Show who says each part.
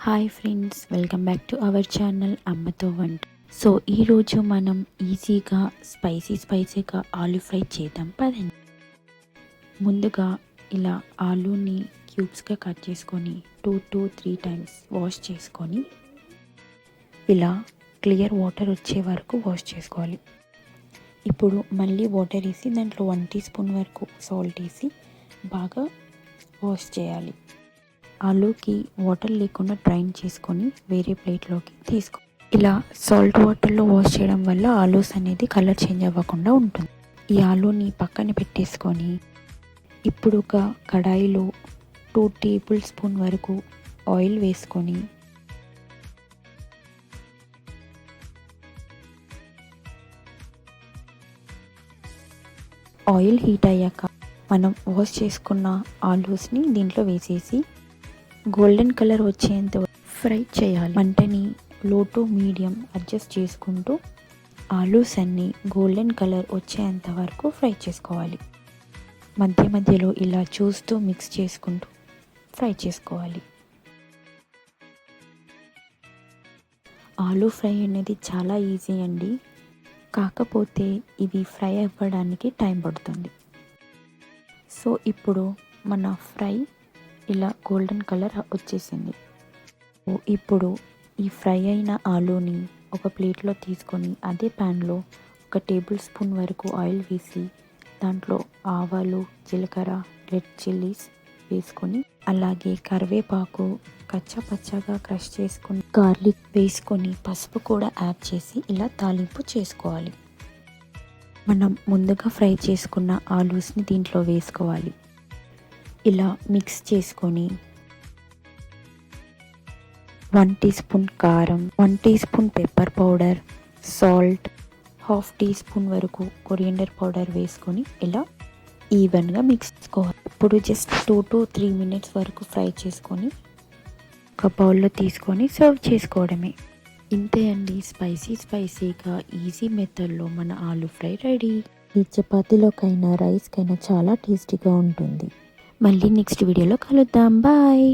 Speaker 1: Hi friends, welcome back to our channel అమ్మతో వంట. So ఈరోజు మనం ఈజీగా స్పైసీగా ఆలూ ఫ్రై చేద్దాం పదండి. ముందుగా ఇలా ఆలూని క్యూబ్స్గా కట్ చేసుకొని 2 to 3 టైమ్స్ వాష్ చేసుకొని ఇలా క్లియర్ వాటర్ వచ్చే వరకు వాష్ చేసుకోవాలి. ఇప్పుడు మళ్ళీ వాటర్ వేసి దాంట్లో 1 టీ స్పూన్ వరకు సాల్ట్ వేసి బాగా వాష్ చేయాలి. ఆలూకి వాటర్ లేకుండా డ్రైన్ చేసుకొని వేరే ప్లేట్లోకి తీసుకో. ఇలా సాల్ట్ వాటర్లో వాష్ చేయడం వల్ల ఆలూస్ అనేది కలర్ చేంజ్ అవ్వకుండా ఉంటుంది. ఈ ఆలూని పక్కన పెట్టేసుకొని ఇప్పుడు ఒక కడాయిలో 2 టేబుల్ స్పూన్ వరకు ఆయిల్ వేసుకొని ఆయిల్ హీట్ అయ్యాక మనం వాష్ చేసుకున్న ఆలూస్ని దీంట్లో వేసేసి గోల్డెన్ కలర్ వచ్చేంత ఫ్రై చేయాలి. మంటని లో టు మీడియం అడ్జస్ట్ చేసుకుంటూ ఆలూస్ అన్నీ గోల్డెన్ కలర్ వచ్చేంత వరకు ఫ్రై చేసుకోవాలి. మధ్య మధ్యలో ఇలా చూస్తూ మిక్స్ చేసుకుంటూ ఫ్రై చేసుకోవాలి. ఆలూ ఫ్రై అనేది చాలా ఈజీ అండి, కాకపోతే ఇది ఫ్రై అవ్వడానికి టైం పడుతుంది. సో ఇప్పుడు మన ఫ్రై ఇలా గోల్డెన్ కలర్ వచ్చేసింది. ఇప్పుడు ఈ ఫ్రై అయిన ఆలూని ఒక ప్లేట్లో తీసుకొని అదే ప్యాన్లో 1 టేబుల్ స్పూన్ వరకు ఆయిల్ వేసి దాంట్లో ఆవాలు, జీలకర్ర, రెడ్ చిల్లీస్ వేసుకొని అలాగే కరివేపాకు కచ్చపచ్చగా క్రష్ చేసుకుని గార్లిక్ వేసుకొని పసుపు కూడా యాడ్ చేసి ఇలా తాలింపు చేసుకోవాలి. మనం ముందుగా ఫ్రై చేసుకున్న ఆలూస్ని దీంట్లో వేసుకోవాలి. ఇలా మిక్స్ చేసుకొని 1 టీ స్పూన్ కారం, 1 teaspoon pepper powder, salt, 1/2 teaspoon వరకు కొరియండర్ పౌడర్ వేసుకొని ఇలా ఈవెన్గా మిక్స్ చేసుకోవాలి. ఇప్పుడు జస్ట్ 2 to 3 మినిట్స్ వరకు ఫ్రై చేసుకొని ఒక బౌల్లో తీసుకొని సర్వ్ చేసుకోవడమే. ఇంతే అండి, స్పైసీగా ఈజీ మెథడ్లో మన ఆలూ ఫ్రై రెడీ. ఈ చపాతీలోకైనా రైస్కైనా చాలా టేస్టీగా ఉంటుంది. మళ్ళీ నెక్స్ట్ వీడియోలో కలుద్దాం. బాయ్.